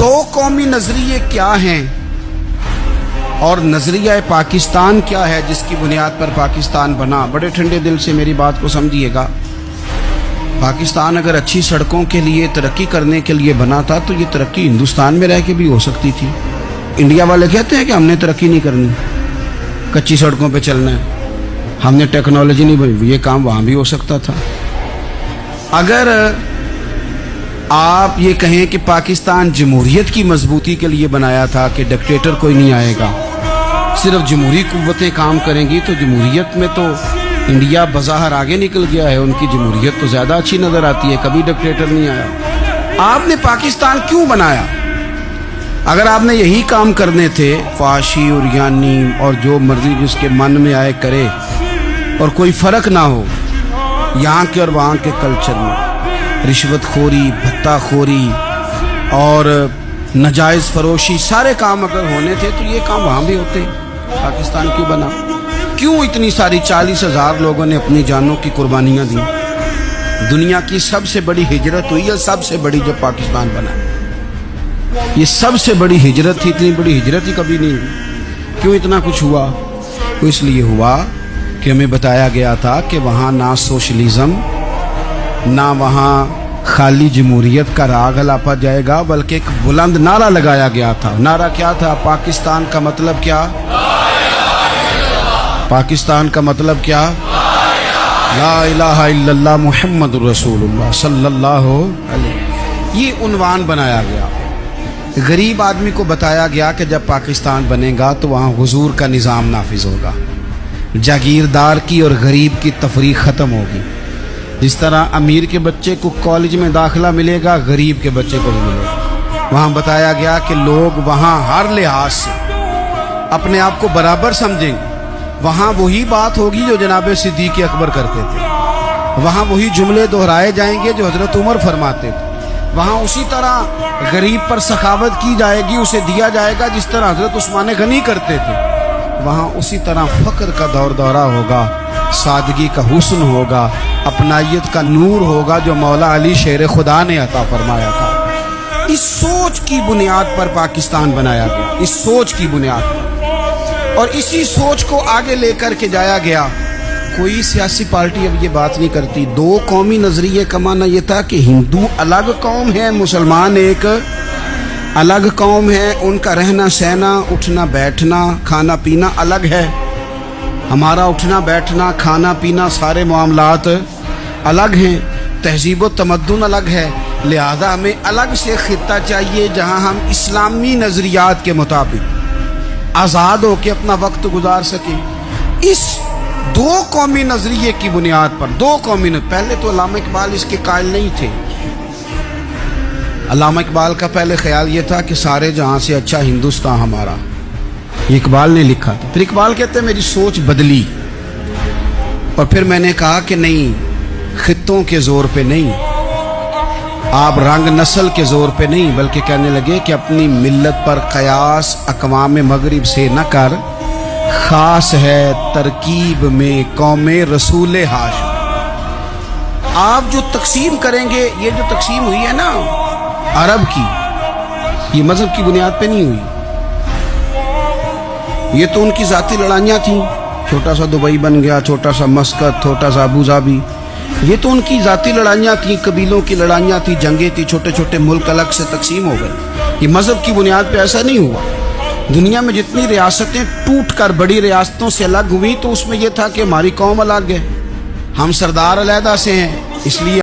دو قومی نظریے کیا ہیں اور نظریہ پاکستان کیا ہے جس کی بنیاد پر پاکستان بنا؟ بڑے ٹھنڈے دل سے میری بات کو سمجھیے گا۔ پاکستان اگر اچھی سڑکوں کے لیے ترقی کرنے کے لیے بنا تھا تو یہ ترقی ہندوستان میں رہ کے بھی ہو سکتی تھی۔ انڈیا والے کہتے ہیں کہ ہم نے ترقی نہیں کرنی، کچی سڑکوں پہ چلنا ہے، ہم نے ٹیکنالوجی نہیں بنی، یہ کام وہاں بھی ہو سکتا تھا۔ اگر آپ یہ کہیں کہ پاکستان جمہوریت کی مضبوطی کے لیے بنایا تھا کہ ڈکٹیٹر کوئی نہیں آئے گا، صرف جمہوری قوتیں کام کریں گی، تو جمہوریت میں تو انڈیا بظاہر آگے نکل گیا ہے، ان کی جمہوریت تو زیادہ اچھی نظر آتی ہے، کبھی ڈکٹیٹر نہیں آیا۔ آپ نے پاکستان کیوں بنایا؟ اگر آپ نے یہی کام کرنے تھے، فحاشی اور یانی اور جو مرضی جس کے من میں آئے کرے اور کوئی فرق نہ ہو یہاں کے اور وہاں کے کلچر میں، رشوت خوری، بھتہ خوری اور ناجائز فروشی، سارے کام اگر ہونے تھے تو یہ کام وہاں بھی ہوتے۔ پاکستان کیوں بنا؟ کیوں اتنی ساری 40,000 لوگوں نے اپنی جانوں کی قربانیاں دیں؟ دنیا کی سب سے بڑی ہجرت ہوئی ہے، سب سے بڑی، جب پاکستان بنا۔ یہ سب سے بڑی ہجرت تھی، اتنی بڑی ہجرت ہی کبھی نہیں ہوئی۔ کیوں اتنا کچھ ہوا؟ وہ اس لیے ہوا کہ ہمیں بتایا گیا تھا کہ وہاں نہ سوشلزم، نہ وہاں خالی جمہوریت کا راگ الاپا جائے گا، بلکہ ایک بلند نعرہ لگایا گیا تھا۔ نعرہ کیا تھا؟ پاکستان کا مطلب کیا؟ پاکستان کا مطلب کیا؟ لا الہ الا اللہ محمد رسول اللہ صلی اللہ علیہ۔ یہ عنوان بنایا گیا۔ غریب آدمی کو بتایا گیا کہ جب پاکستان بنے گا تو وہاں حضور کا نظام نافذ ہوگا، جاگیردار کی اور غریب کی تفریق ختم ہوگی۔ جس طرح امیر کے بچے کو کالج میں داخلہ ملے گا، غریب کے بچے کو بھی ملے گا۔ وہاں بتایا گیا کہ لوگ وہاں ہر لحاظ سے اپنے آپ کو برابر سمجھیں گے۔ وہاں وہی بات ہوگی جو جناب صدیق اکبر کرتے تھے، وہاں وہی جملے دہرائے جائیں گے جو حضرت عمر فرماتے تھے، وہاں اسی طرح غریب پر سخاوت کی جائے گی، اسے دیا جائے گا جس طرح حضرت عثمان غنی کرتے تھے، وہاں اسی طرح فقر کا دور دورہ ہوگا، سادگی کا حسن ہوگا، اپنائیت کا نور ہوگا جو مولا علی شیر خدا نے عطا فرمایا تھا۔ اس سوچ کی بنیاد پر پاکستان بنایا گیا، اس سوچ کی بنیاد پر، اور اسی سوچ کو آگے لے کر کے جایا گیا۔ کوئی سیاسی پارٹی اب یہ بات نہیں کرتی۔ دو قومی نظریے کا معنی یہ تھا کہ ہندو الگ قوم ہے، مسلمان ایک الگ قوم ہے، ان کا رہنا سہنا، اٹھنا بیٹھنا، کھانا پینا الگ ہے، ہمارا اٹھنا بیٹھنا، کھانا پینا، سارے معاملات الگ ہیں، تہذیب و تمدن الگ ہے، لہذا ہمیں الگ سے خطہ چاہیے جہاں ہم اسلامی نظریات کے مطابق آزاد ہو کے اپنا وقت گزار سکیں۔ اس دو قومی نظریے کی بنیاد پر، دو قومی پہلے تو علامہ اقبال اس کے قائل نہیں تھے۔ علامہ اقبال کا پہلے خیال یہ تھا کہ سارے جہاں سے اچھا ہندوستان ہمارا، یہ اقبال نے لکھا تھا۔ پھر اقبال کہتے ہیں میری سوچ بدلی، اور پھر میں نے کہا کہ نہیں، خطوں کے زور پہ نہیں، آپ رنگ نسل کے زور پہ نہیں، بلکہ کہنے لگے کہ اپنی ملت پر قیاس اقوام مغرب سے نہ کر، خاص ہے ترکیب میں قوم رسول ہاشم۔ آپ جو تقسیم کریں گے، یہ جو تقسیم ہوئی ہے نا عرب کی، یہ مذہب کی بنیاد پہ نہیں ہوئی، یہ تو ان کی ذاتی لڑائیاں تھیں، چھوٹا سا دبئی بن گیا، چھوٹا سا مسقط، چھوٹا سا ابو ظبی، یہ تو ان کی ذاتی لڑائیاں تھیں، قبیلوں کی لڑائیاں تھیں، جنگیں تھیں، چھوٹے چھوٹے ملک الگ سے تقسیم ہو گئے۔ یہ مذہب کی بنیاد پہ ایسا نہیں ہوا۔ دنیا میں جتنی ریاستیں ٹوٹ کر بڑی ریاستوں سے الگ ہوئی تو اس میں یہ تھا کہ ہماری قوم الگ ہے، ہم سردار علیحدہ سے ہیں، اس لیے